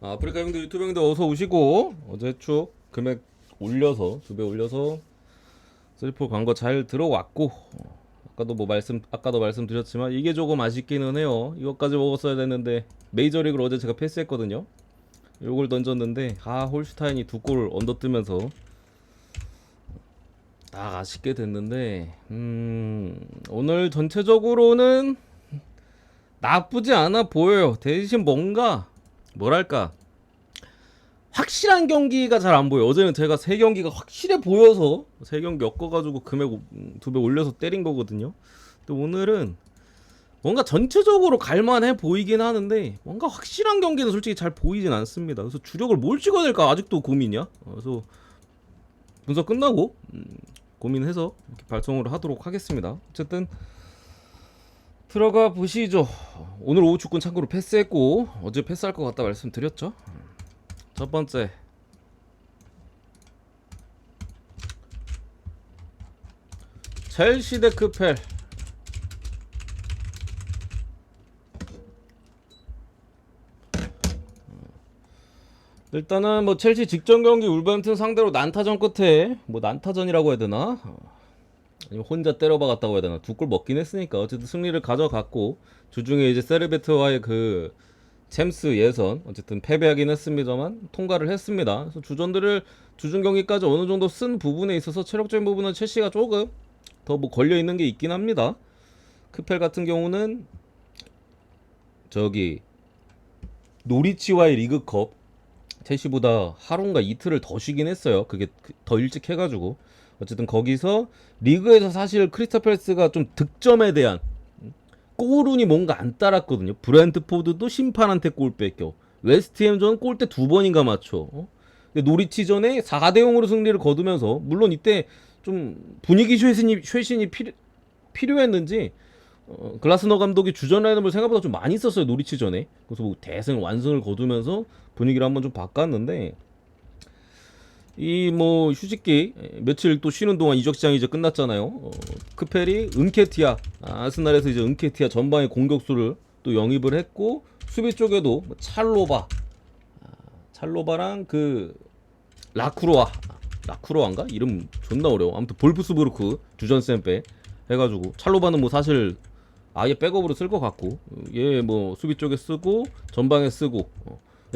아프리카 형들 유튜브 형들 어서 오시고 어제 쭉 금액 올려서 2배 올려서 3포 광고 잘 들어왔고 아까도 말씀드렸지만 이게 조금 아쉽기는 해요. 이것까지 먹었어야 됐는데 메이저리그를 어제 제가 패스했거든요. 요걸 던졌는데 홀슈타인이 2골 언더뜨면서 딱 아쉽게 됐는데 오늘 전체적으로는 나쁘지 않아 보여요. 대신 뭔가 뭐랄까 확실한 경기가 잘 안 보여. 어제는 제가 3경기가 확실해 보여서 3경기 엮어가지고 금액 2배 올려서 때린 거거든요. 근데 오늘은 뭔가 전체적으로 갈만해 보이긴 하는데 뭔가 확실한 경기는 솔직히 잘 보이진 않습니다. 그래서 주력을 뭘 찍어야 될까 아직도 고민이야. 그래서 분석 끝나고 고민해서 이렇게 발송을 하도록 하겠습니다. 어쨌든 들어가 보시죠. 오늘 오후 축구는 참고로 패스했고 어제 패스할 것 같다 말씀드렸죠. 첫 번째 첼시 대 크펠. 일단은 뭐 첼시 직전 경기 울버햄튼 상대로 난타전 끝에 뭐 난타전이라고 해야 되나? 아니면 혼자 때려박았다고 해야 되나? 2골 먹긴 했으니까 어쨌든 승리를 가져갔고 주중에 이제 세르베트와의 그 챔스 예선 어쨌든 패배하긴 했습니다만 통과를 했습니다. 그래서 주전들을 주중 경기까지 어느 정도 쓴 부분에 있어서 체력적인 부분은 첼시가 조금 더 뭐 걸려 있는 게 있긴 합니다. 크펠 같은 경우는 저기 노리치와의 리그컵 첼시보다 하루인가 이틀을 더 쉬긴 했어요. 그게 더 일찍 해가지고 어쨌든 거기서 리그에서 사실 크리스탈 팰리스가 좀 득점에 대한 골운이 뭔가 안 따랐거든요. 브랜트포드도 심판한테 골 뺏겨. 웨스트햄전 골대 2번인가 맞춰. 근데 노리치전에 4대0으로 승리를 거두면서 물론 이때 좀 분위기 쇄신이 필요했는지 글라스너 감독이 주전 라인업을 생각보다 좀 많이 썼어요. 노리치전에. 그래서 뭐 대승 완승을 거두면서 분위기를 한번 좀 바꿨는데 이 뭐 휴식기 며칠 또 쉬는 동안 이적 시장이 이제 끝났잖아요. 크펠이 은케티아 아스날에서 이제 은케티아 전방의 공격수를 또 영입을 했고 수비 쪽에도 뭐 찰로바랑 그 라쿠로아인가 이름 존나 어려워. 아무튼 볼프스부르크 주전 쌤빼 해가지고 찰로바는 뭐 사실 아예 백업으로 쓸 것 같고 얘 뭐 수비 쪽에 쓰고 전방에 쓰고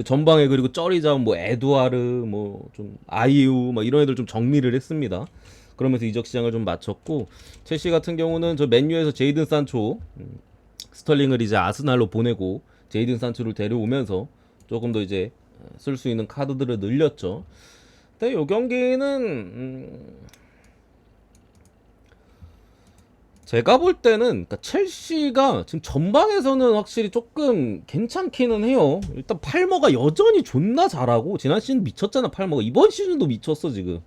전방에 그리고 쩌리자운 뭐 에두아르 뭐 좀 아이유 막 이런 애들 좀 정리를 했습니다. 그러면서 이적 시장을 좀 마쳤고 첼시 같은 경우는 저 맨유에서 제이든 산초 스털링을 이제 아스날로 보내고 제이든 산초를 데려오면서 조금 더 이제 쓸 수 있는 카드들을 늘렸죠. 근데 이 경기는 제가 볼 때는 그러니까 첼시가 지금 전방에서는 확실히 조금 괜찮기는 해요. 일단 팔머가 여전히 존나 잘하고 지난 시즌 미쳤잖아. 팔머가 이번 시즌도 미쳤어 지금.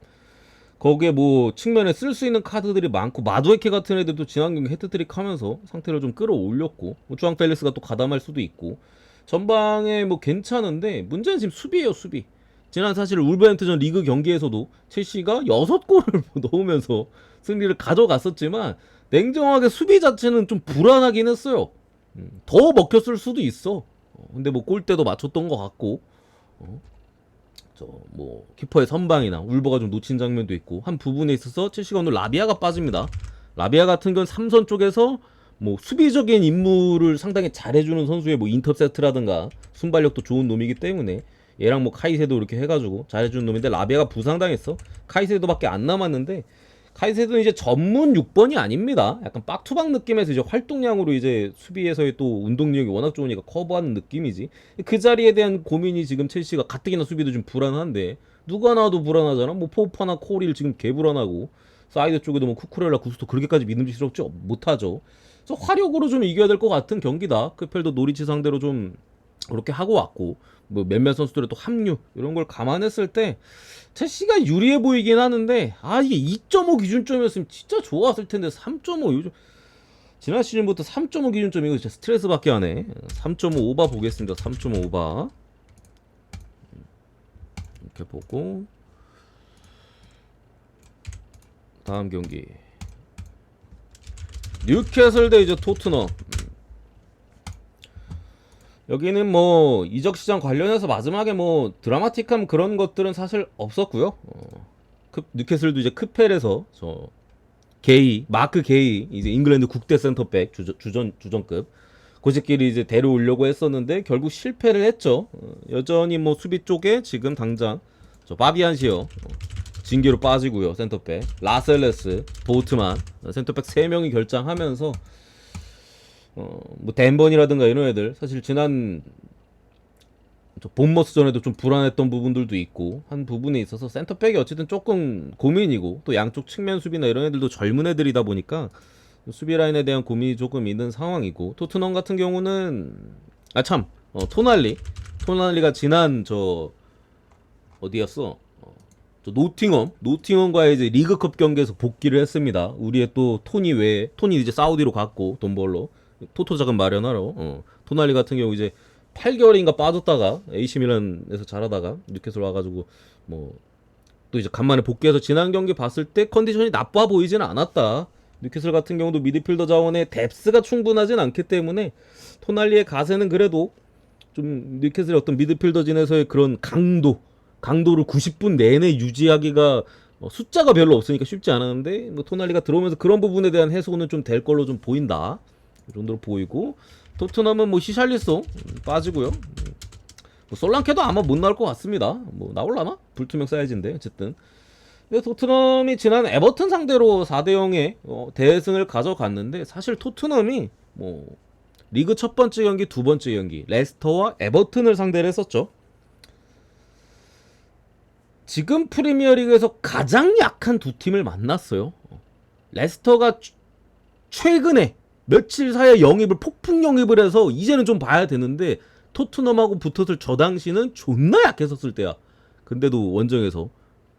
거기에 뭐 측면에 쓸 수 있는 카드들이 많고 마두에케 같은 애들도 지난 경기 헤트트릭 하면서 상태를 좀 끌어올렸고 뭐 주앙 펠리스가 또 가담할 수도 있고 전방에 뭐 괜찮은데 문제는 지금 수비예요. 수비. 지난 사실 울버햄튼전 리그 경기에서도 첼시가 6골을 넣으면서 승리를 가져갔었지만 냉정하게 수비 자체는 좀 불안하긴 했어요. 더 먹혔을 수도 있어. 근데 뭐 골대도 맞췄던 것 같고 저 뭐 키퍼의 선방이나 울버가 좀 놓친 장면도 있고 한 부분에 있어서 첼시가 오늘 라비아가 빠집니다. 라비아 같은 건 3선 쪽에서 뭐 수비적인 임무를 상당히 잘해주는 선수의 뭐 인터셉트라든가 순발력도 좋은 놈이기 때문에 얘랑 뭐 카이세도 이렇게 해가지고 잘해주는 놈인데 라비아가 부상당했어. 카이세도밖에 안 남았는데 카이세도는 이제 전문 6번이 아닙니다. 약간 빡투박 느낌에서 이제 활동량으로 이제 수비에서의 또 운동력이 워낙 좋으니까 커버하는 느낌이지. 그 자리에 대한 고민이 지금 첼시가 가뜩이나 수비도 좀 불안한데 누가 나와도 불안하잖아. 뭐 포파나 코릴 지금 개불안하고 사이드 쪽에도 뭐 쿠쿠렐라 구스도 그렇게까지 믿음직스럽지 못하죠. 그래서 화력으로 좀 이겨야 될 것 같은 경기다. 크펠도 노리치 상대로 좀 그렇게 하고 왔고 뭐 몇몇 선수들의 또 합류 이런 걸 감안했을 때 첼시가 유리해 보이긴 하는데 이게 2.5 기준점이었으면 진짜 좋았을 텐데 3.5 요즘 지난 시즌부터 3.5 기준점 이거 진짜 스트레스 받게 하네. 3.5 오바 보겠습니다. 3.5 오바 이렇게 보고 다음 경기 뉴캐슬 대 이제 토트넘. 여기는 뭐 이적 시장 관련해서 마지막에 뭐 드라마틱한 그런 것들은 사실 없었고요. 뉴캐슬도 이제 크펠에서 저 게이 마크 게이 이제 잉글랜드 국대 센터백 주전급 고새끼리 이제 데려오려고 했었는데 결국 실패를 했죠. 여전히 뭐 수비 쪽에 지금 당장 저 파비안 시어 징계로 빠지고요. 센터백 라셀레스 보트만 센터백 3명이 결장하면서 뭐 댄번이라든가 이런 애들 사실 지난 본머스 전에도 좀 불안했던 부분들도 있고 한 부분에 있어서 센터백이 어쨌든 조금 고민이고 또 양쪽 측면 수비나 이런 애들도 젊은 애들이다 보니까 수비 라인에 대한 고민이 조금 있는 상황이고 토트넘 같은 경우는 토날리가 지난 저 어디였어? 저 노팅엄과의 이제 리그컵 경기에서 복귀를 했습니다. 우리의 또 토니 외에 토니 이제 사우디로 갔고 돈 벌러 토토 자금 마련하러 토날리 같은 경우 이제 8개월인가 빠졌다가 AC 밀란에서 잘하다가 뉴캐슬 와가지고 뭐 또 이제 간만에 복귀해서 지난 경기 봤을 때 컨디션이 나빠 보이지는 않았다. 뉴캐슬 같은 경우도 미드필더 자원의 뎁스가 충분하진 않기 때문에 토날리의 가세는 그래도 좀 뉴캐슬의 어떤 미드필더진에서의 그런 강도를 90분 내내 유지하기가 숫자가 별로 없으니까 쉽지 않았는데 뭐 토날리가 들어오면서 그런 부분에 대한 해소는 좀 될 걸로 좀 보인다. 이 정도로 보이고 토트넘은 뭐 히샬리송 빠지고요. 뭐 솔랑케도 아마 못 나올 것 같습니다. 뭐 나올라나? 불투명 사이즈인데 어쨌든. 근데 토트넘이 지난 에버튼 상대로 4대0의 대승을 가져갔는데 사실 토트넘이 뭐 리그 첫 번째 경기, 두 번째 경기 레스터와 에버튼을 상대를 했었죠. 지금 프리미어리그에서 가장 약한 두 팀을 만났어요. 레스터가 최근에 며칠 사이에 영입을 폭풍 영입을 해서 이제는 좀 봐야 되는데 토트넘하고 붙었을 저 당시는 존나 약했었을 때야. 근데도 원정에서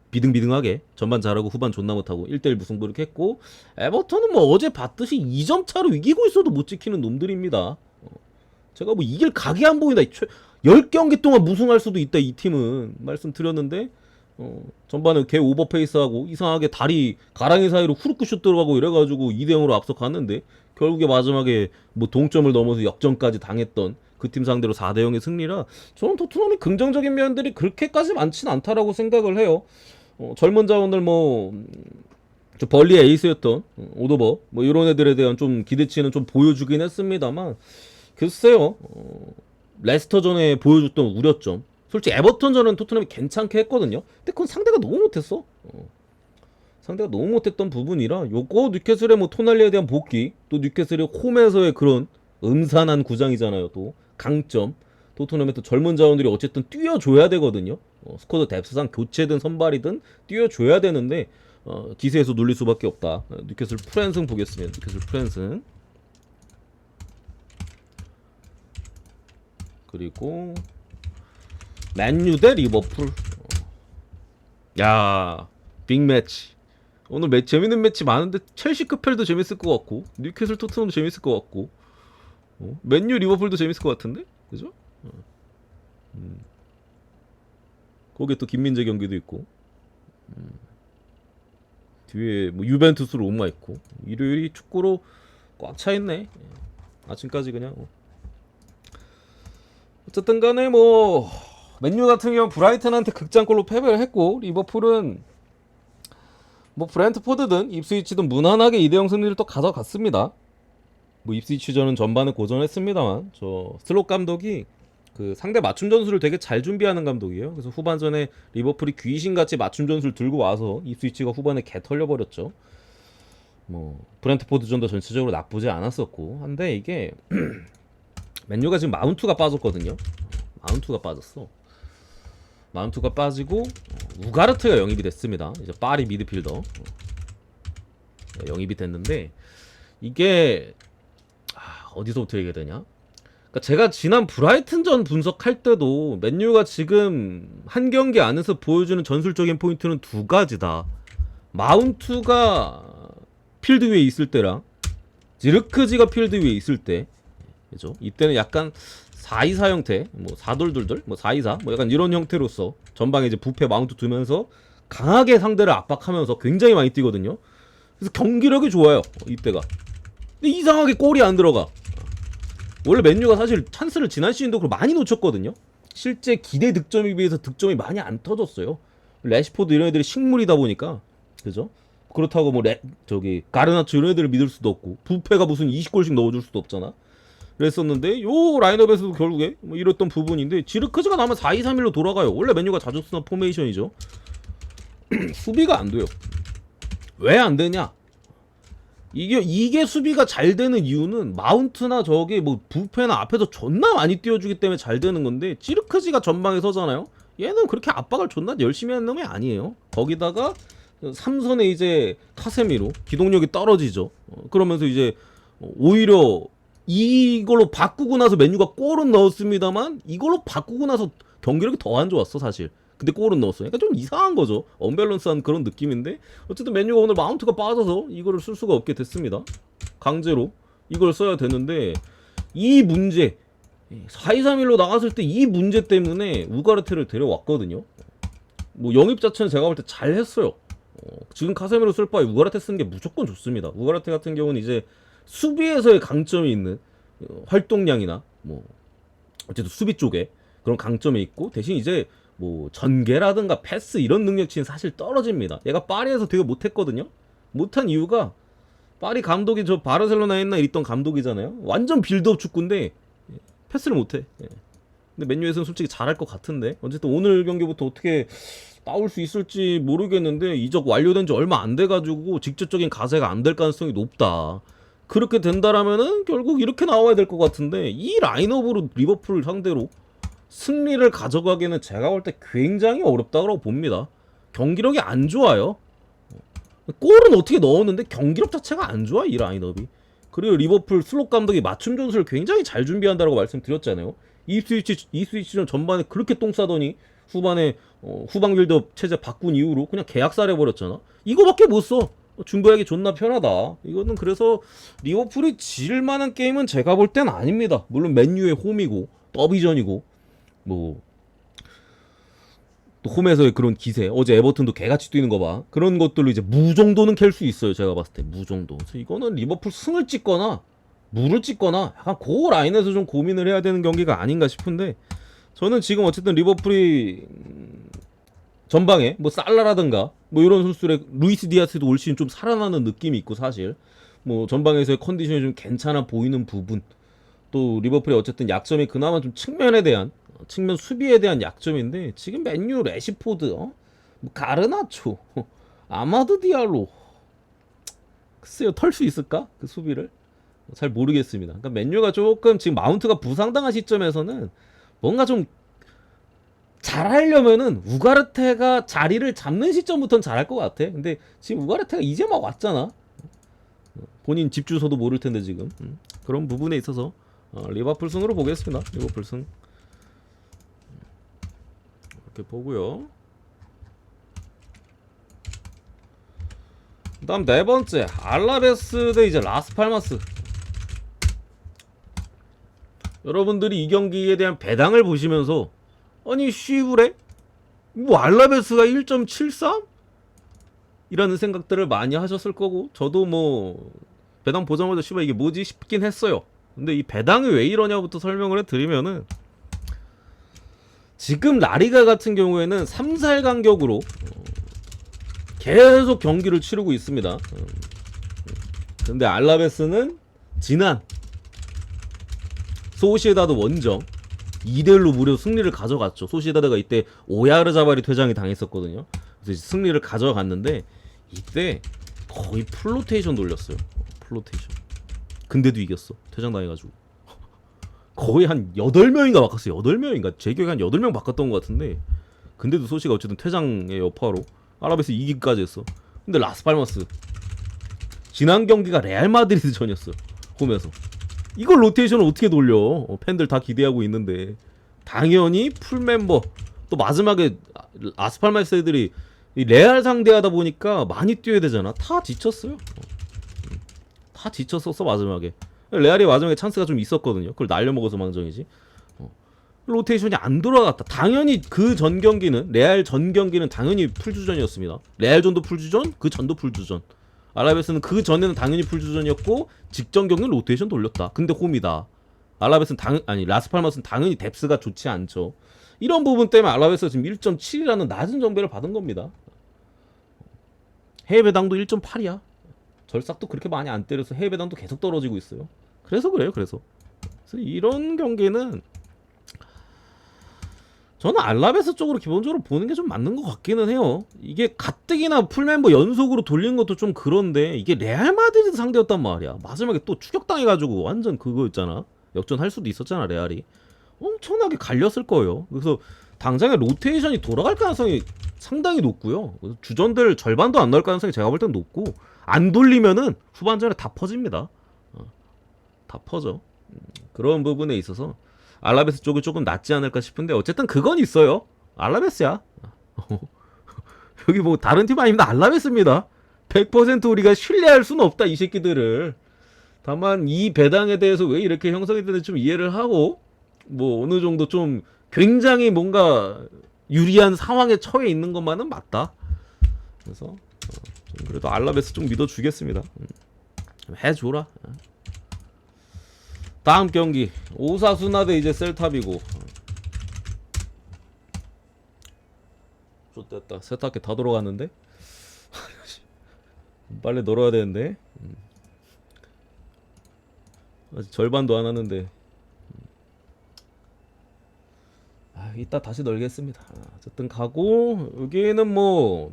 비등비등하게 전반 잘하고 후반 존나 못하고 1대1 무승부를 했고 에버턴은 뭐 어제 봤듯이 2점 차로 이기고 있어도 못 지키는 놈들입니다. 제가 뭐 이길 각이 안 보인다. 10경기 동안 무승할 수도 있다 이 팀은 말씀드렸는데 전반에 개 오버페이스하고 이상하게 다리 가랑이 사이로 후루쿠 슛 들어가고 이래가지고 2대0으로 앞서 갔는데 결국에 마지막에 뭐 동점을 넘어서 역전까지 당했던 그 팀 상대로 4대0의 승리라 저는 토트넘이 긍정적인 면들이 그렇게까지 많진 않다라고 생각을 해요. 젊은 자원들 뭐 벌리의 에이스였던 오도버 뭐 이런 애들에 대한 좀 기대치는 좀 보여주긴 했습니다만 글쎄요 레스터전에 보여줬던 우려점 솔직히 에버턴전은 토트넘이 괜찮게 했거든요. 근데 그건 상대가 너무 못했어. 상대가 너무 못했던 부분이라 요거 뉴캐슬의 뭐 토날리에 대한 복귀 또 뉴캐슬의 홈에서의 그런 음산한 구장이잖아요. 또 강점 토트넘의 또 젊은 자원들이 어쨌든 뛰어줘야 되거든요. 스쿼드 뎁스상 교체든 선발이든 뛰어줘야 되는데 기세에서 눌릴 수밖에 없다. 뉴캐슬 프랜승 보겠습니다. 뉴캐슬 프랜승 그리고 맨유 대 리버풀. 야 빅매치. 오늘 재밌는 매치 많은데 첼시 크펠도 재밌을 것 같고 뉴캐슬 토트넘도 재밌을 것 같고 맨유 리버풀도 재밌을 것 같은데 그죠? 거기에 또 김민재 경기도 있고 뒤에 뭐 유벤투스 로마 있고 일요일이 축구로 꽉 차있네. 아침까지 그냥 어쨌든 간에 뭐 맨유 같은 경우 브라이튼한테 극장골로 패배를 했고 리버풀은 뭐 브랜트포드든 입스위치든 무난하게 2대0 승리를 또 가져갔습니다. 뭐 입스위치전은 전반에 고전했습니다만 저 슬롯 감독이 그 상대 맞춤 전술을 되게 잘 준비하는 감독이에요. 그래서 후반전에 리버풀이 귀신같이 맞춤 전술 들고 와서 입스위치가 후반에 개 털려버렸죠. 뭐 브랜트포드전도 전체적으로 나쁘지 않았었고 한데 이게 맨유가 지금 마운트가 빠졌거든요. 마운트가 빠졌어. 마운트가 빠지고 우가르트가 영입이 됐습니다. 이제 파리 미드필더 영입이 됐는데 이게 어디서부터 얘기해야 되냐? 그러니까 제가 지난 브라이튼전 분석할 때도 맨유가 지금 한 경기 안에서 보여주는 전술적인 포인트는 두 가지다. 마운트가 필드 위에 있을 때랑 지르크지가 필드 위에 있을 때, 그죠? 이때는 약간 4-2-4 형태, 뭐 4-2-2-2, 뭐 4-2-4, 뭐 약간 이런 형태로서 전방에 이제 부패 마운트 두면서 강하게 상대를 압박하면서 굉장히 많이 뛰거든요. 그래서 경기력이 좋아요. 이때가. 근데 이상하게 골이 안 들어가. 원래 맨유가 사실 찬스를 지난 시즌도 많이 놓쳤거든요. 실제 기대 득점에 비해서 득점이 많이 안 터졌어요. 레시포드 이런 애들이 식물이다 보니까, 그죠? 그렇다고 뭐 저기 가르나초 이런 애들을 믿을 수도 없고, 부페가 무슨 20골씩 넣어줄 수도 없잖아. 그랬었는데 요 라인업에서도 결국에 뭐 이랬던 부분인데, 지르크즈가 나면 4-2-3-1로 돌아가요. 원래 맨유가 자주 쓰는 포메이션이죠. 수비가 안 돼요. 왜 안 되냐? 이게 수비가 잘 되는 이유는 마운트나 저기 뭐 부페나 앞에서 존나 많이 띄워주기 때문에 잘 되는 건데, 지르크지가 전방에 서잖아요. 얘는 그렇게 압박을 존나 열심히 하는 놈이 아니에요. 거기다가 삼선에 이제 카세미로 기동력이 떨어지죠. 그러면서 이제 오히려 이걸로 바꾸고 나서 맨유가 골은 넣었습니다만, 이걸로 바꾸고 나서 경기력이 더 안 좋았어 사실. 근데 골은 넣었어. 그러니까 좀 이상한 거죠. 언밸런스한 그런 느낌인데, 어쨌든 맨유가 오늘 마운트가 빠져서 이거를 쓸 수가 없게 됐습니다. 강제로 이걸 써야 되는데, 이 문제 4-2-3-1로 나갔을 때 이 문제 때문에 우가르테를 데려왔거든요. 뭐 영입 자체는 제가 볼 때 잘했어요. 지금 카세미로 쓸 바에 우가르테 쓰는 게 무조건 좋습니다. 우가르테 같은 경우는 이제 수비에서의 강점이 있는 활동량이나 뭐 어쨌든 수비 쪽에 그런 강점이 있고, 대신 이제 뭐 전개라든가 패스 이런 능력치는 사실 떨어집니다. 얘가 파리에서 되게 못했거든요. 못한 이유가, 파리 감독이 저 바르셀로나에 옛날에 있던 감독이잖아요. 완전 빌드업 축구인데 패스를 못해. 근데 맨유에서는 솔직히 잘할 것 같은데, 어쨌든 오늘 경기부터 어떻게 나올 수 있을지 모르겠는데, 이적 완료된 지 얼마 안 돼가지고 직접적인 가세가 안 될 가능성이 높다. 그렇게 된다라면은 결국 이렇게 나와야 될 것 같은데, 이 라인업으로 리버풀을 상대로 승리를 가져가기는 제가 볼 때 굉장히 어렵다고 봅니다. 경기력이 안 좋아요. 골은 어떻게 넣었는데 경기력 자체가 안 좋아, 이 라인업이. 그리고 리버풀 슬롯 감독이 맞춤 전술을 굉장히 잘 준비한다고 말씀드렸잖아요. 이스위치 전반에 그렇게 똥 싸더니 후반에 후방 빌드업 체제 바꾼 이후로 그냥 계약살 해버렸잖아. 이거밖에 못 써. 준비하기 존나 편하다. 이거는 그래서 리버풀이 질 만한 게임은 제가 볼 땐 아닙니다. 물론 맨유의 홈이고 더비전이고 뭐 또 홈에서의 그런 기세, 어제 에버튼도 개같이 뛰는 거 봐. 그런 것들로 이제 무 정도는 캘 수 있어요. 제가 봤을 때 무 정도. 그래서 이거는 리버풀 승을 찍거나 무를 찍거나 약간 그 라인에서 좀 고민을 해야 되는 경기가 아닌가 싶은데, 저는 지금 어쨌든 리버풀이 전방에 뭐 살라라든가 뭐 이런 선수들의 루이스 디아스도 올 시즌 좀 살아나는 느낌이 있고, 사실 뭐 전방에서의 컨디션이 좀 괜찮아 보이는 부분, 또 리버풀이 어쨌든 약점이 그나마 좀 측면 수비에 대한 약점인데, 지금 맨유 레시포드 뭐 가르나초 아마드 디알로, 글쎄요 털 수 있을까 그 수비를 잘 모르겠습니다. 그러니까 맨유가 조금 지금 마운트가 부상당한 시점에서는 뭔가 좀 잘하려면은 우가르테가 자리를 잡는 시점부터는 잘할 것 같아. 근데 지금 우가르테가 이제 막 왔잖아. 본인 집 주소도 모를 텐데 지금. 그런 부분에 있어서 리버풀 승으로 보겠습니다. 리버풀 승 이렇게 보고요. 그다음 네 번째 알라베스 대 이제 라스팔마스. 여러분들이 이 경기에 대한 배당을 보시면서, 아니 쉬브레? 뭐 알라베스가 1.73? 이라는 생각들을 많이 하셨을 거고, 저도 뭐 배당 보자마자 씨발 이게 뭐지 싶긴 했어요. 근데 이 배당이 왜 이러냐부터 설명을 해드리면은, 지금 라리가 같은 경우에는 3살 간격으로 계속 경기를 치르고 있습니다. 근데 알라베스는 지난 소시에다드 원정 2대1로 무려 승리를 가져갔죠. 소시에다드가 이때 오야르자발이 퇴장이 당했었거든요. 그래서 승리를 가져갔는데, 이때 거의 플로테이션 돌렸어요. 플로테이션. 근데도 이겼어. 퇴장 당해가지고. 거의 한 8명인가 바꿨어요. 8명인가? 제 기억에 한 8명 바꿨던 것 같은데, 근데도 소시가 어쨌든 퇴장의 여파로 아랍에서 이기기까지 했어. 근데 라스팔마스 지난 경기가 레알 마드리드 전이었어. 홈에서. 이걸 로테이션을 어떻게 돌려? 팬들 다 기대하고 있는데. 당연히 풀멤버, 또 마지막에 라스팔마스 애들이 레알 상대하다 보니까 많이 뛰어야 되잖아. 다 지쳤어요. 다 지쳤었어 마지막에. 레알이 마지막에 찬스가 좀 있었거든요. 그걸 날려먹어서 망정이지. 로테이션이 안 돌아갔다. 당연히 그 전 경기는, 레알 전 경기는 당연히 풀주전이었습니다. 레알전도 풀주전, 그 전도 풀주전. 아라베스는 그 전에는 당연히 풀주전이었고, 직전 경기는 로테이션 돌렸다. 근데 홈이다. 알라베스는 아니 라스팔마스는 당연히 뎁스가 좋지 않죠. 이런 부분 때문에 알라베스가 지금 1.7이라는 낮은 정배를 받은 겁니다. 해외 배당도 1.8이야. 절삭도 그렇게 많이 안 때려서 해외 배당도 계속 떨어지고 있어요. 그래서 그래요. 그래서 이런 경기는 저는 알라베스 쪽으로 기본적으로 보는 게 좀 맞는 것 같기는 해요. 이게 가뜩이나 풀멤버 연속으로 돌린 것도 좀 그런데 이게 레알 마드리드 상대였단 말이야. 마지막에 또 추격당해가지고 완전 그거 있잖아. 역전할 수도 있었잖아 레알이. 엄청나게 갈렸을 거예요. 그래서 당장에 로테이션이 돌아갈 가능성이 상당히 높고요. 주전들 절반도 안 나올 가능성이 제가 볼 땐 높고 안 돌리면은 후반전에 다 퍼집니다. 다 퍼져. 그런 부분에 있어서 알라베스 쪽이 조금 낫지 않을까 싶은데 어쨌든 그건 있어요. 알라베스야. 여기 뭐 다른 팀 아닙니다. 알라베스입니다. 100% 우리가 신뢰할 수는 없다 이 새끼들을. 다만 이 배당에 대해서 왜 이렇게 형성이 되는지 좀 이해를 하고 뭐 어느 정도 좀 굉장히 뭔가 유리한 상황에 처해 있는 것만은 맞다. 그래서 좀 그래도 알라베스 좀 믿어주겠습니다. 좀 해줘라. 다음 경기 오사수나 대 이제 셀타비고. 좋됐다. 세탁기 다 돌아갔는데 빨리 널어야 되는데 아직 절반도 안 하는데 이따 다시 널겠습니다. 어쨌든 가고 여기는 뭐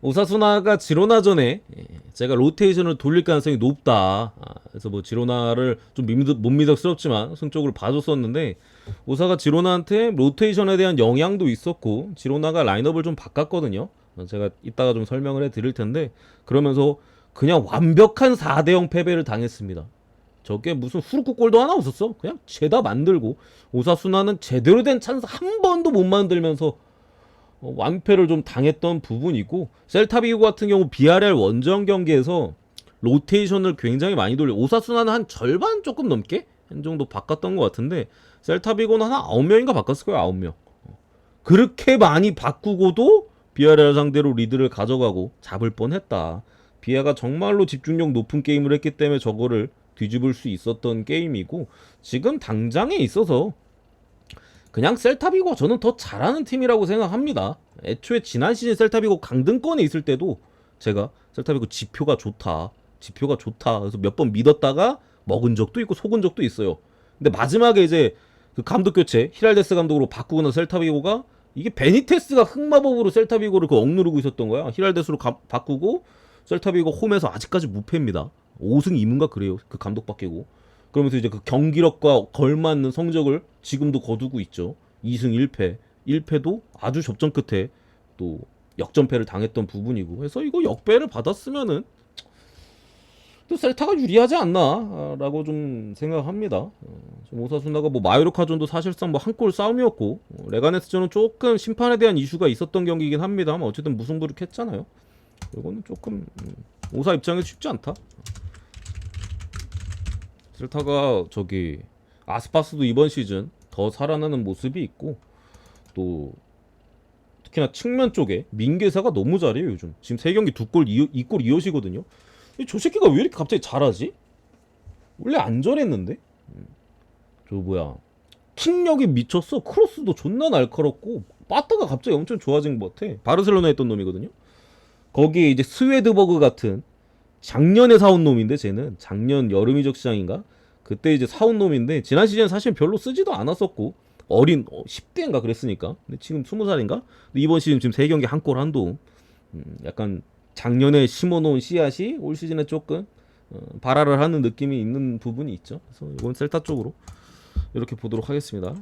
오사수나가 지로나전에 제가 로테이션을 돌릴 가능성이 높다. 그래서 뭐 지로나를 좀 못 믿었스럽지만 승적으로 봐줬었는데 오사가 지로나한테 로테이션에 대한 영향도 있었고 지로나가 라인업을 좀 바꿨거든요. 제가 이따가 좀 설명을 해드릴 텐데 그러면서 그냥 완벽한 4대0 패배를 당했습니다. 저게 무슨 후루쿠 골도 하나 없었어. 그냥 죄다 만들고 오사수나는 제대로 된 찬스 한 번도 못 만들면서 완패를 좀 당했던 부분이고 셀타비고 같은 경우 비아레알 원정 경기에서 로테이션을 굉장히 많이 돌려 오사수나는 한 절반 조금 넘게 한 정도 바꿨던 것 같은데 셀타비고는 한 9명인가 바꿨을 거예요. 9명. 그렇게 많이 바꾸고도 비아레알 상대로 리드를 가져가고 잡을 뻔했다. 비아가 정말로 집중력 높은 게임을 했기 때문에 저거를 뒤집을 수 있었던 게임이고 지금 당장에 있어서 그냥 셀타비고가 저는 더 잘하는 팀이라고 생각합니다. 애초에 지난 시즌 셀타비고 강등권에 있을 때도 제가 셀타비고 지표가 좋다. 그래서 몇 번 믿었다가 먹은 적도 있고 속은 적도 있어요. 근데 마지막에 이제 그 감독 교체 히랄데스 감독으로 바꾸고 난 셀타비고가 이게 베니테스가 흑마법으로 셀타비고를 그 억누르고 있었던 거야. 히랄데스로 바꾸고 셀타비고 홈에서 아직까지 무패입니다. 5승 2무인가 그래요. 그 감독 바뀌고. 그러면서 이제 그 경기력과 걸맞는 성적을 지금도 거두고 있죠. 2승 1패. 1패도 아주 접전 끝에 또 역전패를 당했던 부분이고. 그래서 이거 역배를 받았으면은 또 셀타가 유리하지 않나 라고 좀 생각합니다. 오사수나가 뭐 마요르카전도 사실상 뭐 한 골 싸움이었고 레가네스전은 조금 심판에 대한 이슈가 있었던 경기이긴 합니다만 어쨌든 무승부를 했잖아요. 이거는 조금 오사 입장에서 쉽지 않다. 셀타가 저기 아스파스도 이번 시즌 더 살아나는 모습이 있고 또 특히나 측면 쪽에 민계사가 너무 잘해요 요즘. 지금 3경기 2골 2골 2어시거든요. 저 새끼가 왜 이렇게 갑자기 잘하지? 원래 안 저랬는데? 저 뭐야 킥력이 미쳤어. 크로스도 존나 날카롭고 빠따가 갑자기 엄청 좋아진 것 같아. 바르셀로나에 있던 놈이거든요. 거기에 이제 스웨드버그 같은 작년에 사온 놈인데 쟤는 작년 여름 이적 시장인가 그때 이제 사온 놈인데 지난 시즌 사실 별로 쓰지도 않았었고 어린 10대인가 그랬으니까 근데 지금 20살인가 근데 이번 시즌 지금 3경기 한 골 한 도움. 약간 작년에 심어놓은 씨앗이 올 시즌에 조금 발화를 하는 느낌이 있는 부분이 있죠. 그래서 이건 셀타 쪽으로 이렇게 보도록 하겠습니다.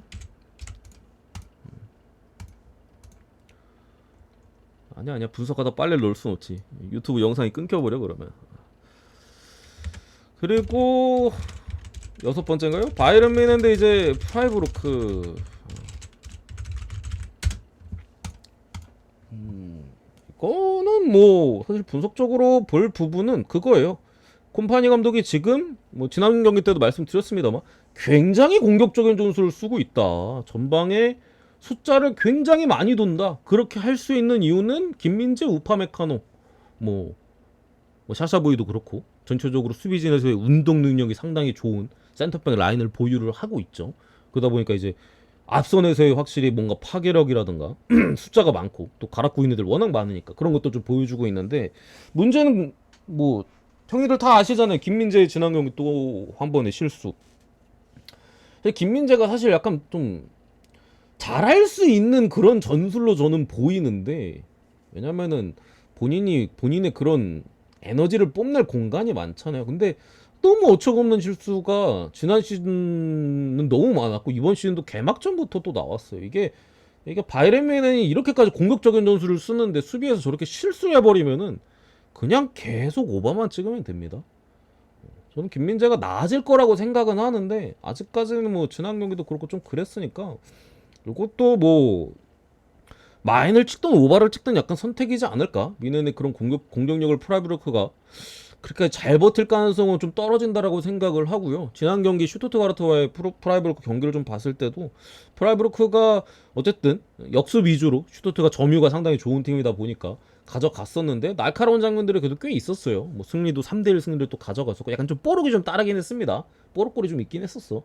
아니야 분석하다 빨래 넣을 순 없지. 유튜브 영상이 끊겨버려 그러면. 그리고 6번째인가요? 바이런 미넨데 이제 프라이브로크. 이거는 뭐 사실 분석적으로 볼 부분은 그거예요. 콤파니 감독이 지금 뭐 지난 경기 때도 말씀드렸습니다만 굉장히 공격적인 전술을 쓰고 있다. 전방에 숫자를 굉장히 많이 돈다. 그렇게 할 수 있는 이유는 김민재, 우파메카노, 뭐 샤샤보이도 그렇고 전체적으로 수비진에서의 운동 능력이 상당히 좋은 센터백 라인을 보유를 하고 있죠. 그러다 보니까 이제 앞선에서의 확실히 뭔가 파괴력이라든가 숫자가 많고 또 갈아고 있는 애들 워낙 많으니까 그런 것도 좀 보여주고 있는데 문제는 뭐 형님들 다 아시잖아요. 김민재의 지난 경기 또 한 번의 실수. 김민재가 사실 약간 좀 잘할 수 있는 그런 전술로 저는 보이는데 왜냐면은 본인의 그런 에너지를 뽐낼 공간이 많잖아요. 근데 너무 어처구니없는 실수가 지난 시즌은 너무 많았고 이번 시즌도 개막전부터 또 나왔어요. 이게 바이에른뮌헨이 이렇게까지 공격적인 전술을 쓰는데 수비에서 저렇게 실수를 해버리면은 그냥 계속 오버만 찍으면 됩니다. 저는 김민재가 나아질 거라고 생각은 하는데 아직까지는 뭐 지난 경기도 그렇고 좀 그랬으니까 이것도 뭐 마인을 찍든 오바를 찍든 약간 선택이지 않을까? 미넨의 그런 공격력을 프라이브르크가 그렇게 잘 버틸 가능성은 좀 떨어진다라고 생각을 하고요. 지난 경기 슈투트가르트와의 프라이브르크 경기를 좀 봤을 때도 프라이브르크가 어쨌든 역습 위주로 슈투트가 점유가 상당히 좋은 팀이다 보니까 가져갔었는데 날카로운 장면들이 그래도 꽤 있었어요. 뭐 승리도 3대1 승리를 또 가져갔었고 약간 좀 뽀록이 좀 따르긴 했습니다. 뽀록골이 좀 있긴 했었어.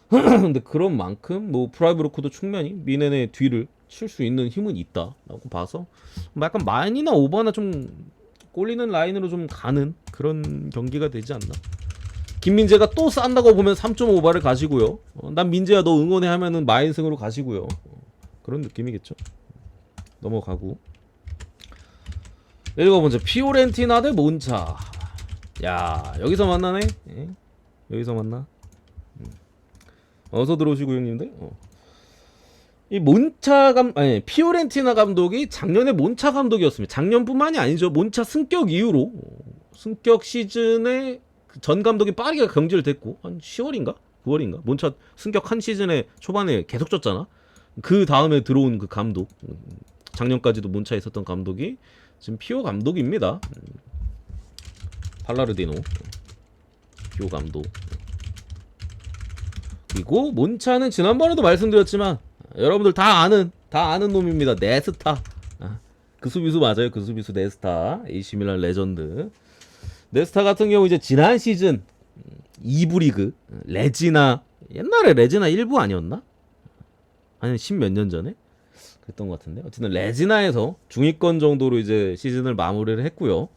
근데 그런 만큼 뭐 프라이브르크도 충분히 미넨의 뒤를 칠 수 있는 힘은 있다라고 봐서 뭐 약간 마인이나 오버나 좀 꼴리는 라인으로 좀 가는 그런 경기가 되지 않나. 김민재가 또 싼다고 보면 3.5바를 가시고요. 난 민재야 너 응원해 하면은 마인승으로 가시고요. 그런 느낌이겠죠. 넘어가고 읽어보자. 피오렌티나 대 몬차. 야 여기서 만나네. 예? 여기서 만나. 어서 들어오시고 형님들. 이 피오렌티나 감독이 작년에 몬차 감독이었습니다. 작년뿐만이 아니죠. 몬차 승격 이후로 승격 시즌에 전 감독이 빠르게 경질됐고 한 10월인가 9월인가 몬차 승격 한 시즌에 초반에 계속 졌잖아. 그 다음에 들어온 그 감독 작년까지도 몬차에 있었던 감독이 지금 피오 감독입니다. 팔라르디노 피오 감독. 그리고 몬차는 지난번에도 말씀드렸지만 여러분들 다 아는 놈입니다. 네스타. 그 수비수 맞아요. 그 수비수 네스타. AC 밀란 레전드. 네스타 같은 경우 이제 지난 시즌 2부 리그 레지나 옛날에 레지나 1부 아니었나? 아니 10몇 년 전에 그랬던 것 같은데. 어쨌든 레지나에서 중위권 정도로 이제 시즌을 마무리를 했고요.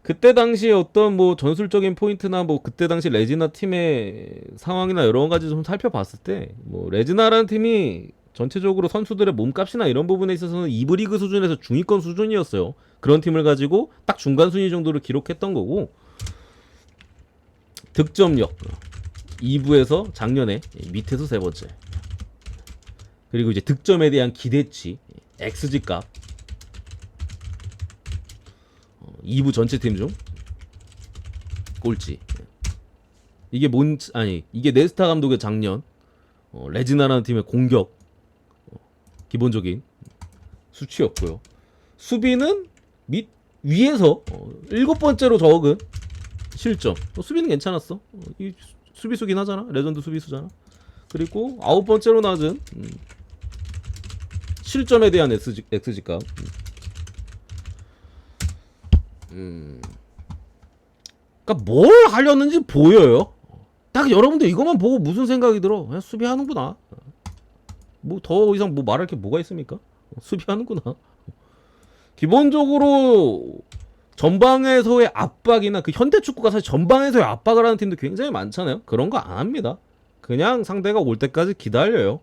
그때 당시에 어떤 뭐 전술적인 포인트나 뭐 그때 당시 레지나 팀의 상황이나 여러 가지 좀 살펴봤을 때 뭐 레지나라는 팀이 전체적으로 선수들의 몸값이나 이런 부분에 있어서는 2부 리그 수준에서 중위권 수준이었어요. 그런 팀을 가지고 딱 중간 순위 정도를 기록했던 거고 득점력 2부에서 작년에 밑에서 세 번째. 그리고 이제 득점에 대한 기대치 XG 값 2부 전체 팀 중 꼴찌. 이게 이게 네스타 감독의 작년 레지나라는 팀의 공격 기본적인 수치였고요. 수비는 위에서 7번째로 적은 실점. 수비는 괜찮았어. 이 수비수긴 하잖아. 레전드 수비수잖아. 그리고 9번째로 낮은 실점에 대한 XG 값. 그러니까 뭘 하려는지 보여요. 딱 여러분들 이것만 보고 무슨 생각이 들어? 그냥 수비하는구나. 뭐 더 이상 뭐 말할 게 뭐가 있습니까? 수비하는구나. 기본적으로 전방에서의 압박이나 그 현대 축구가 사실 전방에서의 압박을 하는 팀도 굉장히 많잖아요. 그런 거 안 합니다. 그냥 상대가 올 때까지 기다려요.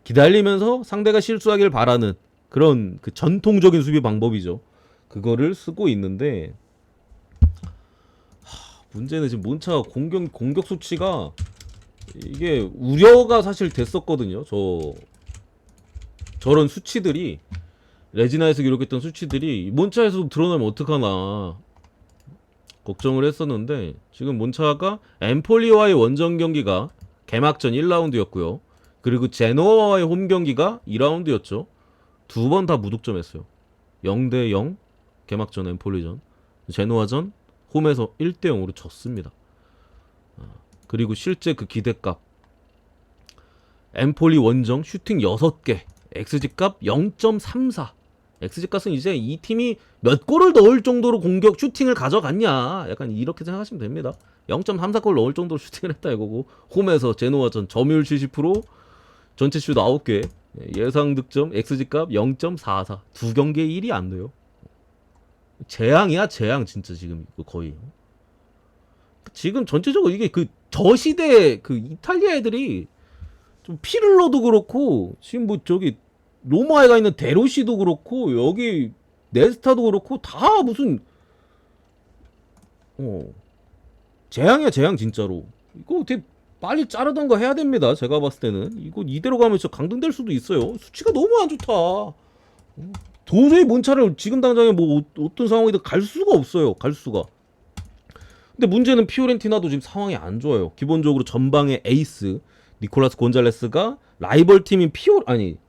기다리면서 상대가 실수하길 바라는 그런 그 전통적인 수비 방법이죠. 그거를 쓰고 있는데 문제는 지금 몬차가 공격 수치가 이게 우려가 사실 됐었거든요. 저런 수치들이 레지나에서 기록했던 수치들이 몬차에서도 드러나면 어떡하나 걱정을 했었는데 지금 몬차가 엠폴리와의 원정 경기가 개막전 1라운드였고요. 그리고 제노아와의 홈 경기가 2라운드였죠. 두 번 다 무득점했어요. 0대0 개막전 엠폴리전, 제노아전 홈에서 1대0으로 졌습니다. 그리고 실제 그 기대값 엠폴리 원정 슈팅 6개 XG값 0.34 엑스지값은 이제 이 팀이 몇 골을 넣을 정도로 공격 슈팅을 가져갔냐, 약간 이렇게 생각하시면 됩니다. 0.34골 넣을 정도로 슈팅을 했다 이거고, 홈에서 제노아전 점유율 70%, 전체 슛 9개, 예상 득점 XG값 0.44, 두 경기에 1이 안 돼요. 재앙이야 재앙 진짜. 지금 이거 거의 지금 전체적으로 이게 그 저 시대 그 이탈리아 애들이 좀 피를러도 그렇고, 지금 뭐 저기 로마에 가 있는 데로시도 그렇고, 여기 네스타도 그렇고, 다 무슨 재앙이야 재앙 진짜로. 이거 어떻게 빨리 자르던가 해야 됩니다. 제가 봤을 때는 이거 이대로 가면 진짜 강등될 수도 있어요. 수치가 너무 안 좋다. 도저히 몬차를 지금 당장에 뭐 어떤 상황이든 갈 수가 없어요. 갈 수가. 근데 문제는 피오렌티나도 지금 상황이 안 좋아요. 기본적으로 전방의 에이스 니콜라스 곤잘레스가 라이벌 팀인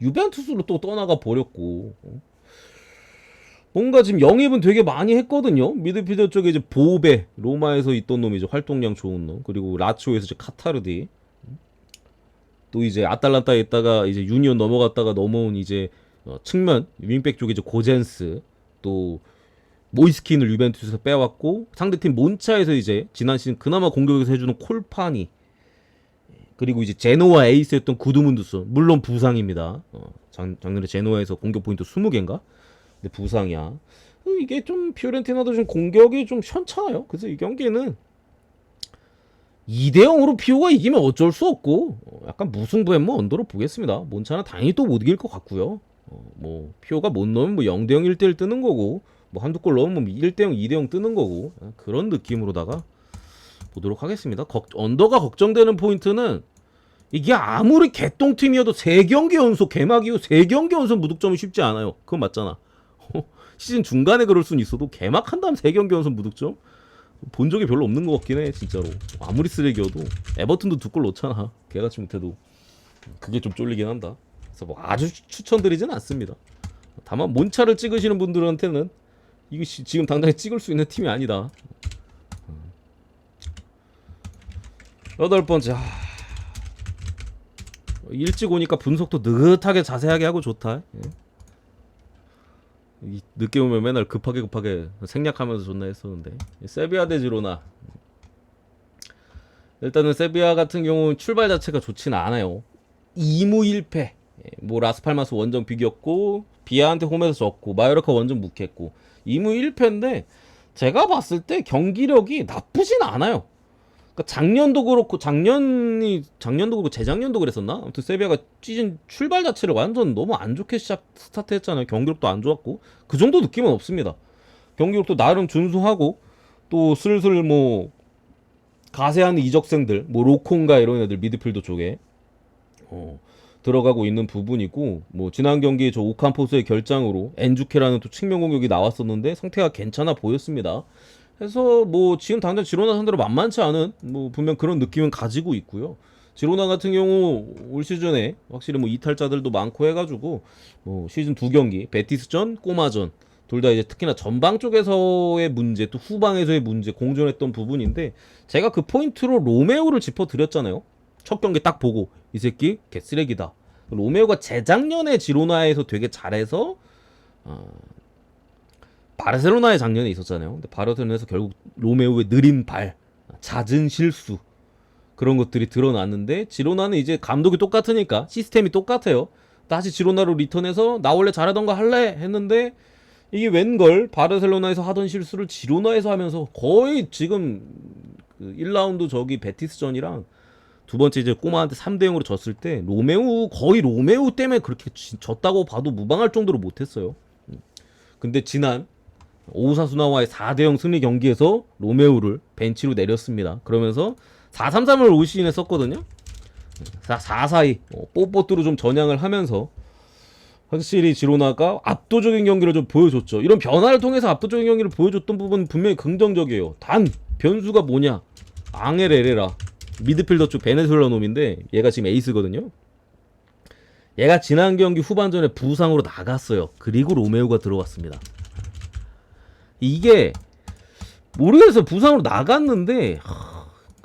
유벤투스로 또 떠나가 버렸고, 뭔가 지금 영입은 되게 많이 했거든요. 미드필더 쪽에 이제 보베, 로마에서 있던 놈이 이제 활동량 좋은 놈, 그리고 라치오에서 이제 카타르디, 또 이제 아탈란타에 있다가 이제 유니온 넘어갔다가 넘어온 이제 측면 윙백 쪽에 이제 고젠스, 또 모이스킨을 유벤투스에서 빼왔고, 상대팀 몬차에서 이제 지난 시즌 그나마 공격에서 해주는 콜파니, 그리고 이제 제노아 에이스였던 구드문두스, 물론 부상입니다. 작년에 제노아에서 공격 포인트 20개인가? 근데 부상이야. 이게 좀 피오렌티나도 좀 공격이 좀 현찮아요. 그래서 이 경기는 2대0으로 피오가 이기면 어쩔 수 없고, 약간 무승부 햄머 언더로 보겠습니다. 몬차는 당연히 또 못 이길 것 같고요. 뭐 피오가 못 넣으면 뭐 0대0 1대1 뜨는 거고, 뭐 한두 골 넣으면 1대0 2대0 뜨는 거고, 그런 느낌으로다가 보도록 하겠습니다. 언더가 걱정되는 포인트는, 이게 아무리 개똥팀이어도 3경기 연속, 개막 이후 3경기 연속 무득점은 쉽지 않아요. 그건 맞잖아. 시즌 중간에 그럴 수는 있어도 개막한 다음 3경기 연속 무득점? 본 적이 별로 없는 것 같긴 해 진짜로. 아무리 쓰레기여도. 에버튼도 2골 넣잖아, 개같이 못해도. 그게 좀 쫄리긴 한다. 그래서 뭐 아주 추천드리진 않습니다. 다만 몬차를 찍으시는 분들한테는 이거 지금 당장에 찍을 수 있는 팀이 아니다. 8번째. 일찍 오니까 분석도 느긋하게 자세하게 하고 좋다. 늦게 오면 맨날 급하게 생략하면서 존나 했었는데. 세비야 대 지로나. 일단은 세비야 같은 경우는 출발 자체가 좋지는 않아요. 2무 1패. 뭐 라스팔마스 원정 비겼고, 비아한테 홈에서 졌고, 마요르카 원정 묵혔고, 2무 1패인데 제가 봤을 때 경기력이 나쁘진 않아요. 그러니까 작년도 그렇고 재작년도 그랬었나? 아무튼 세비야가 시즌 출발 자체를 완전 너무 안 좋게 스타트했잖아요. 경기력도 안 좋았고, 그 정도 느낌은 없습니다. 경기력도 나름 준수하고, 또 슬슬 뭐 가세하는 이적생들, 뭐 로콘가 이런 애들 미드필더 쪽에 들어가고 있는 부분이고, 뭐 지난 경기에 저 오캄포스의 결장으로 엔주케라는 또 측면 공격이 나왔었는데 상태가 괜찮아 보였습니다. 그래서 뭐 지금 당장 지로나 상대로 만만치 않은 뭐 분명 그런 느낌은 가지고 있고요. 지로나 같은 경우 올 시즌에 확실히 뭐 이탈자들도 많고 해가지고, 뭐 시즌 2경기 베티스전, 꼬마전 둘 다 이제 특히나 전방 쪽에서의 문제, 또 후방에서의 문제 공존했던 부분인데, 제가 그 포인트로 로메오를 짚어드렸잖아요. 첫 경기 딱 보고 이 새끼 개쓰레기다. 로메오가 재작년에 지로나에서 되게 잘해서 바르셀로나에 작년에 있었잖아요. 근데 바르셀로나에서 결국 로메오의 느린 발, 잦은 실수, 그런 것들이 드러났는데, 지로나는 이제 감독이 똑같으니까 시스템이 똑같아요. 다시 지로나로 리턴해서 나 원래 잘하던 거 할래 했는데, 이게 웬걸 바르셀로나에서 하던 실수를 지로나에서 하면서 거의 지금 그 1라운드 저기 베티스전이랑 두 번째 이제 꼬마한테 3대0으로 졌을 때 거의 로메오 때문에 그렇게 졌다고 봐도 무방할 정도로 못했어요. 근데 지난 오사수나와의 4대0 승리 경기에서 로메오를 벤치로 내렸습니다. 그러면서 4-3-3을 올 시즌에 썼거든요. 4-4-2 뽀뽀뚜로 좀 전향을 하면서 확실히 지로나가 압도적인 경기를 좀 보여줬죠. 이런 변화를 통해서 압도적인 경기를 보여줬던 부분은 분명히 긍정적이에요. 단 변수가 뭐냐, 앙헬 에레라 미드필더 쪽 베네수엘라 놈인데, 얘가 지금 에이스거든요. 얘가 지난 경기 후반전에 부상으로 나갔어요. 그리고 로메오가 들어왔습니다. 이게 모르겠어요. 부상으로 나갔는데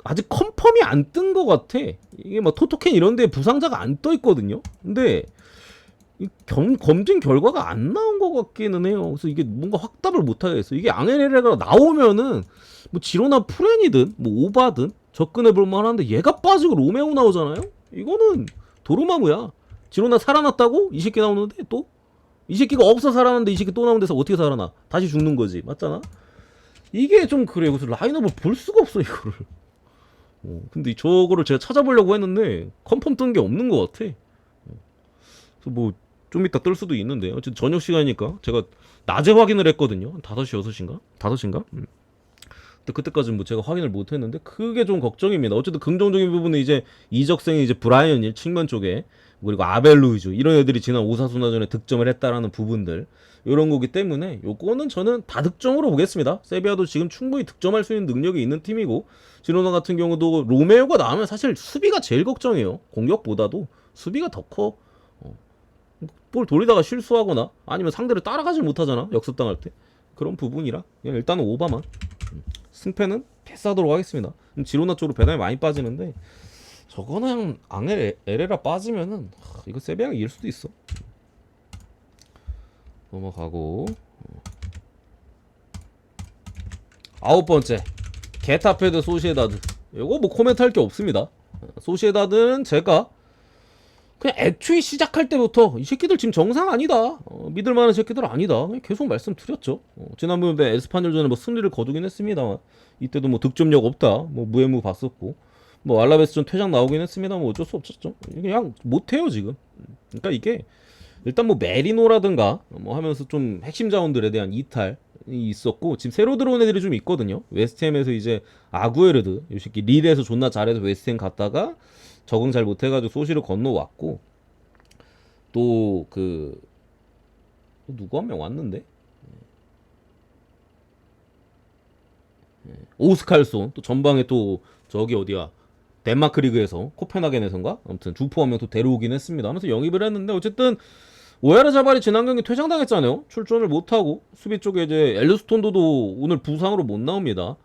아직 컨펌이 안 뜬 것 같아. 이게 막 토토캔 이런 데 부상자가 안 떠 있거든요. 근데 검증 결과가 안 나온 것 같기는 해요. 그래서 이게 뭔가 확답을 못 하겠어요. 이게 앙헬레라가 나오면은 뭐 지로나 프렌이든 뭐 오바든 접근해 볼 만한데 얘가 빠지고 로메오 나오잖아요. 이거는 도루마무야. 지로나 살아났다고? 이 새끼 나오는데 또? 이 새끼가 없어 살아났는데 이 새끼 또 나온 데서 어떻게 살아나? 다시 죽는 거지. 맞잖아? 이게 좀 그래요. 그래서 라인업을 볼 수가 없어 이거를. 근데 저거를 제가 찾아보려고 했는데 컨펌 뜬 게 없는 것 같아. 그래서 뭐 좀 이따 뜰 수도 있는데 어쨌든 저녁 시간이니까 제가 낮에 확인을 했거든요. 한 5시 6시인가? 5시인가? 근데 그때까지는 뭐 제가 확인을 못 했는데 그게 좀 걱정입니다. 어쨌든 긍정적인 부분은 이제 이적생이 이제 브라이언 일 측면 쪽에 그리고 아벨루이즈 이런 애들이 지난 오사수나전에 득점을 했다라는 부분들 이런 거기 때문에 요거는 저는 다득점으로 보겠습니다. 세비야도 지금 충분히 득점할 수 있는 능력이 있는 팀이고 지로나 같은 경우도 로메오가 나오면 사실 수비가 제일 걱정이에요. 공격보다도 수비가 더 커. 볼 돌리다가 실수하거나 아니면 상대를 따라가지 못하잖아. 역습당할 때. 그런 부분이라 그냥 일단은 오바만 승패는 패스하도록 하겠습니다. 지로나 쪽으로 배당이 많이 빠지는데 저거는 그냥 앙헬 에레라 빠지면은 이거 세비야가 이길 수도 있어. 넘어가고 9번째 게타페 드 소시에다드. 이거 뭐 코멘트 할 게 없습니다. 소시에다드는 제가 그냥 애초에 시작할 때부터 이 새끼들 지금 정상 아니다. 믿을만한 새끼들 아니다. 그냥 계속 말씀드렸죠. 지난번에 에스파뇰전에 뭐 승리를 거두긴 했습니다만 이때도 뭐 득점력 없다. 뭐 무해무 봤었고 뭐 알라베스전 퇴장 나오긴 했습니다만 어쩔 수 없었죠. 그냥 못해요 지금. 그러니까 이게 일단 뭐 메리노라든가 뭐 하면서 좀 핵심 자원들에 대한 이탈이 있었고 지금 새로 들어온 애들이 좀 있거든요. 웨스트햄에서 이제 아구에르드 이 새끼 릴에서 존나 잘해서 웨스트햄 갔다가 적응 잘 못해가지고 소시를 건너왔고 또 그 누구 한 명 왔는데 오스칼손 또 전방에 또 저기 어디야 덴마크 리그에서 코펜하겐에선가 아무튼 주포 한 명 또 데려오긴 했습니다. 하면서 영입을 했는데 어쨌든 오야르 자발이 지난 경기 퇴장당했잖아요. 출전을 못하고 수비 쪽에 이제 엘르스톤도도 오늘 부상으로 못 나옵니다.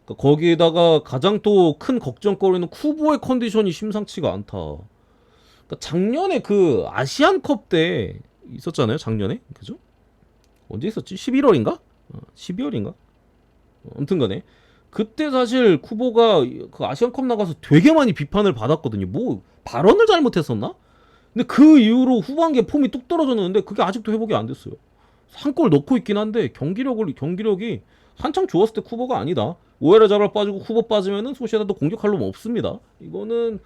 그러니까 거기에다가 가장 또 큰 걱정거리는 쿠보의 컨디션이 심상치가 않다. 그러니까 작년에 그 아시안컵 때 있었잖아요. 작년에 그죠? 언제 있었지? 11월인가? 12월인가? 아무튼간에 그때 사실 쿠보가 그 아시안컵 나가서 되게 많이 비판을 받았거든요. 뭐 발언을 잘못했었나? 근데 그 이후로 후반기에 폼이 뚝 떨어졌는데 그게 아직도 회복이 안 됐어요. 한 골 넣고 있긴 한데 경기력이 한창 좋았을 때 쿠보가 아니다. 오해라 자발 빠지고 쿠보 빠지면은 소시에다도 공격할 놈 없습니다. 이거는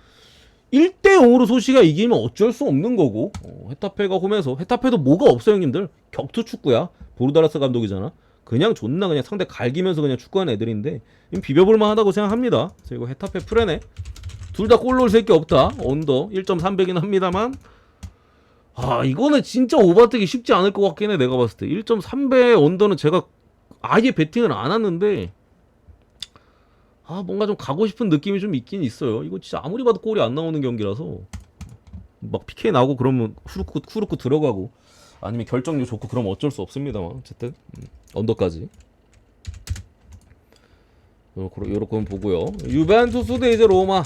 1대0으로 소시가 이기면 어쩔 수 없는 거고 헤타페가 홈에서 헤타페도 뭐가 없어 형님들. 격투 축구야. 보르다라스 감독이잖아. 그냥 존나 그냥 상대 갈기면서 그냥 축구하는 애들인데 비벼볼만 하다고 생각합니다. 그리고 헤타페 프레네 둘 다 골 넣을 새끼 없다. 언더 1.3배긴 합니다만 이거는 진짜 오버뜨기 쉽지 않을 것 같긴 해. 내가 봤을 때 1.3배 언더는 제가 아예 베팅을 안 하는데 뭔가 좀 가고 싶은 느낌이 좀 있긴 있어요. 이거 진짜 아무리 봐도 골이 안 나오는 경기라서 막 PK 나오고 그러면 후루쿠 들어가고 아니면 결정력 좋고 그러면 어쩔 수 없습니다만 어쨌든 언더까지 요렇게 보고요. 유벤투스 대 이제 로마.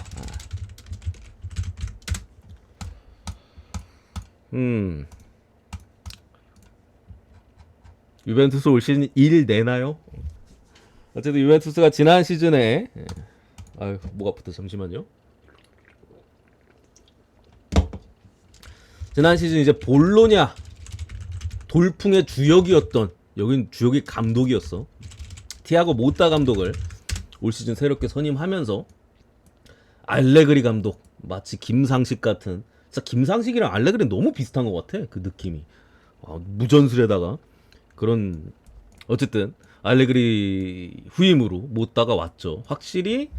유벤투스 올 시즌 1 내나요? 어쨌든 유벤투스가 지난 시즌에 아유 목 아프다 잠시만요. 지난 시즌 이제 볼로냐 돌풍의 주역이었던 여긴 주역이 감독이었어. 티아고 모타 감독을 올 시즌 새롭게 선임하면서 알레그리 감독 마치 김상식 같은 진짜 김상식이랑 알레그리는 너무 비슷한 것 같아. 그 느낌이 무전술에다가 그런 어쨌든 알레그리 후임으로 모타가 왔죠. 확실히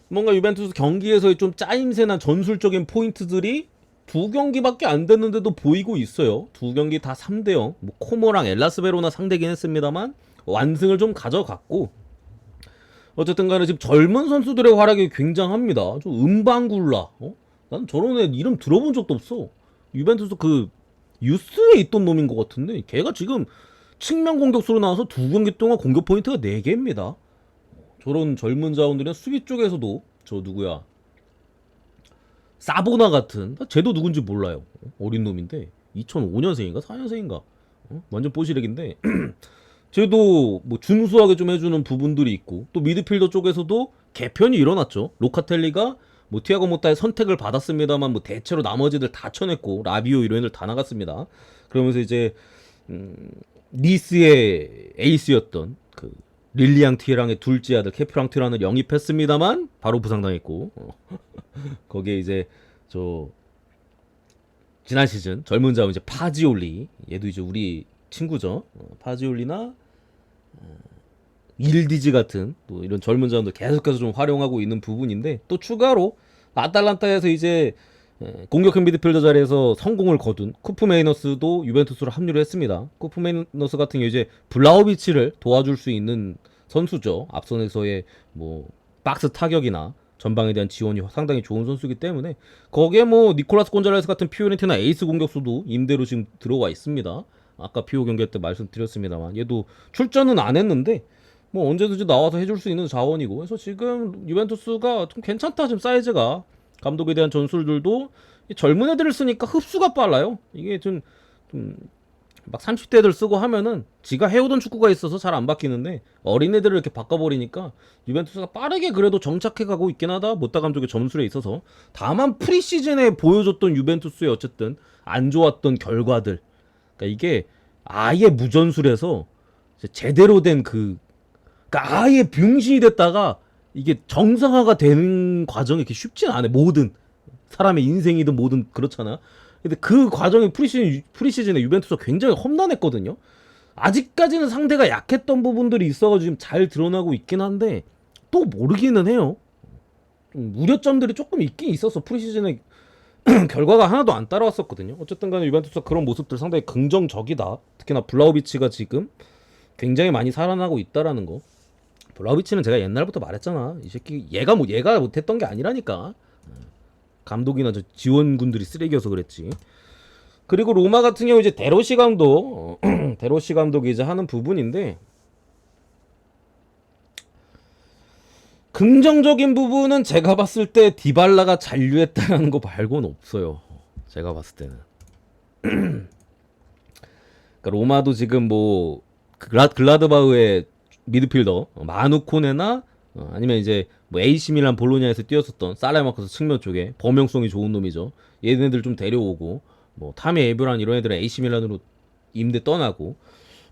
뭔가 유벤투스 경기에서의 좀 짜임새나 전술적인 포인트들이 두 경기밖에 안 됐는데도 보이고 있어요. 두 경기 다 3대0 뭐 코모랑 엘라스 베로나 상대긴 했습니다만 완승을 좀 가져갔고 어쨌든 간에 지금 젊은 선수들의 활약이 굉장합니다. 좀 은방굴라 난 저런 애 이름 들어본 적도 없어. 유벤투스 그 유스에 있던 놈인 것 같은데 걔가 지금 측면 공격수로 나와서 두 경기 동안 공격 포인트가 4개입니다. 저런 젊은 자원들은 수비 쪽에서도 저 누구야 사보나 같은 쟤도 누군지 몰라요. 어린 놈인데 2005년생인가 4년생인가 완전 뽀시렉인데 쟤도 뭐 준수하게 좀 해주는 부분들이 있고 또 미드필더 쪽에서도 개편이 일어났죠. 로카텔리가 뭐 티아고 모타의 선택을 받았습니다만 뭐 대체로 나머지들 다 쳐냈고 라비오 이런 애들 다 나갔습니다. 그러면서 이제 니스의 에이스였던 그 릴리앙 티에랑의 둘째 아들 케프랑 티란을 영입했습니다만 바로 부상당했고 거기에 이제 저 지난 시즌 젊은 자원 이제 파지올리 얘도 이제 우리 친구죠. 파지올리나 일디즈 같은 또 이런 젊은 자원들 계속해서 좀 활용하고 있는 부분인데 또 추가로 아탈란타에서 이제 공격형 미드필더 자리에서 성공을 거둔 쿠프 메이너스도 유벤투스로 합류를 했습니다. 쿠프 메이너스 같은 경우 이제 블라우비치를 도와줄 수 있는 선수죠. 앞선에서의 뭐 박스 타격이나 전방에 대한 지원이 상당히 좋은 선수이기 때문에 거기에 뭐 니콜라스 곤잘레스 같은 피오렌티나 에이스 공격수도 임대로 지금 들어와 있습니다. 아까 피오 경기 때 말씀드렸습니다만 얘도 출전은 안 했는데 뭐 언제든지 나와서 해줄 수 있는 자원이고 그래서 지금 유벤투스가 좀 괜찮다. 지금 사이즈가 감독에 대한 전술들도 젊은 애들을 쓰니까 흡수가 빨라요. 이게 좀 막 30대들 쓰고 하면은 지가 해오던 축구가 있어서 잘 안 바뀌는데 어린 애들을 이렇게 바꿔버리니까 유벤투스가 빠르게 그래도 정착해가고 있긴 하다. 모타 감독의 점술에 있어서. 다만 프리시즌에 보여줬던 유벤투스의 어쨌든 안 좋았던 결과들, 그러니까 이게 아예 무전술에서 제대로 된 그러니까 아예 병신이 됐다가 이게 정상화가 되는 과정이 이렇게 쉽진 않아요. 모든 사람의 인생이든 뭐든 그렇잖아. 근데 그 과정이 프리시즌에 유벤투스가 굉장히 험난했거든요. 아직까지는 상대가 약했던 부분들이 있어가지고 지금 잘 드러나고 있긴 한데 또 모르기는 해요. 우려점들이 조금 있긴 있었어. 프리시즌에 결과가 하나도 안 따라왔었거든요. 어쨌든 간에 유벤투스가 그런 모습들 상당히 긍정적이다. 특히나 블라우비치가 지금 굉장히 많이 살아나고 있다라는 거. 블라우비치는 제가 옛날부터 말했잖아. 이 새끼 얘가 못했던 게 아니라니까. 감독이나 저 지원군들이 쓰레기여서 그랬지. 그리고 로마 같은 경우 이제 데로시 감독이 이제 하는 부분인데 긍정적인 부분은 제가 봤을 때 디발라가 잔류했다라는 거 말고는 없어요. 제가 봤을 때는. 그러니까 로마도 지금 뭐 글라드바흐의 미드필더 마누코네나 아니면 이제 뭐 AC 밀란 볼로냐에서 뛰었었던 살레마커스 측면 쪽에 범용성이 좋은 놈이죠. 얘네들 좀 데려오고 뭐 타미 에브란 이런 애들은 AC 밀란으로 임대 떠나고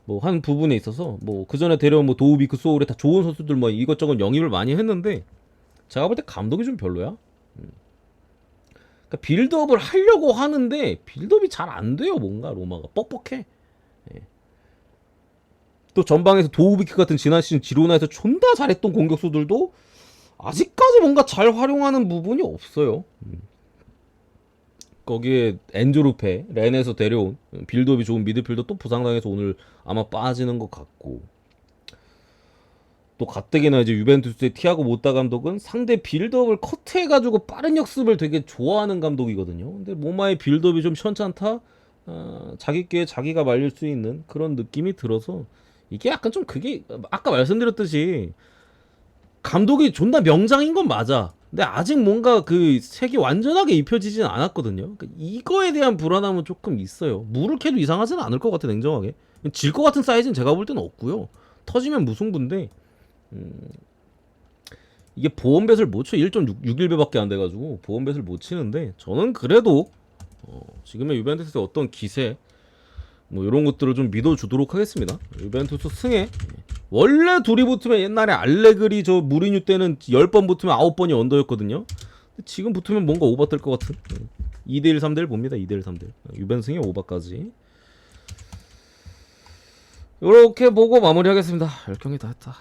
뭐 한 부분에 있어서 뭐 그 전에 데려온 뭐 도우비크 소울에 다 좋은 선수들 뭐 이것저것 영입을 많이 했는데 제가 볼 때 감독이 좀 별로야. 그러니까 빌드업을 하려고 하는데 빌드업이 잘 안 돼요. 뭔가 로마가 뻑뻑해. 또 전방에서 도우비크 같은 지난 시즌 지로나에서 존나 잘했던 공격수들도 아직까지 뭔가 잘 활용하는 부분이 없어요. 거기에 엔조르페 렌에서 데려온 빌드업이 좋은 미드필더 또 부상당해서 오늘 아마 빠지는 것 같고 또 가뜩이나 이제 유벤투스의 티아고 모타 감독은 상대 빌드업을 커트해가지고 빠른 역습을 되게 좋아하는 감독이거든요. 근데 모마의 빌드업이 좀 시원찮다? 자기 꾀에 자기가 말릴 수 있는 그런 느낌이 들어서 이게 약간 좀 그게 아까 말씀드렸듯이 감독이 존나 명장인 건 맞아. 근데 아직 뭔가 그 색이 완전하게 입혀지진 않았거든요. 그러니까 이거에 대한 불안함은 조금 있어요. 물을 캐도 이상하지는 않을 것 같아 냉정하게. 질 것 같은 사이즈는 제가 볼 때는 없고요. 터지면 무승부인데 이게 보험뱃을 못 쳐. 1.61배밖에 안 돼가지고 보험뱃을 못 치는데 저는 그래도 지금의 유벤투스의 어떤 기세 뭐 이런 것들을 좀 믿어주도록 하겠습니다. 유벤투스 승에 원래 둘이 붙으면 옛날에 알레그리 저 무리뉴 때는 10번 붙으면 9번이 언더였거든요. 지금 붙으면 뭔가 오버 뜰 것 같은 2대1 3대1 봅니다. 2대1 3대1 유벤 승에 오버까지 요렇게 보고 마무리하겠습니다. 열경이 다 했다.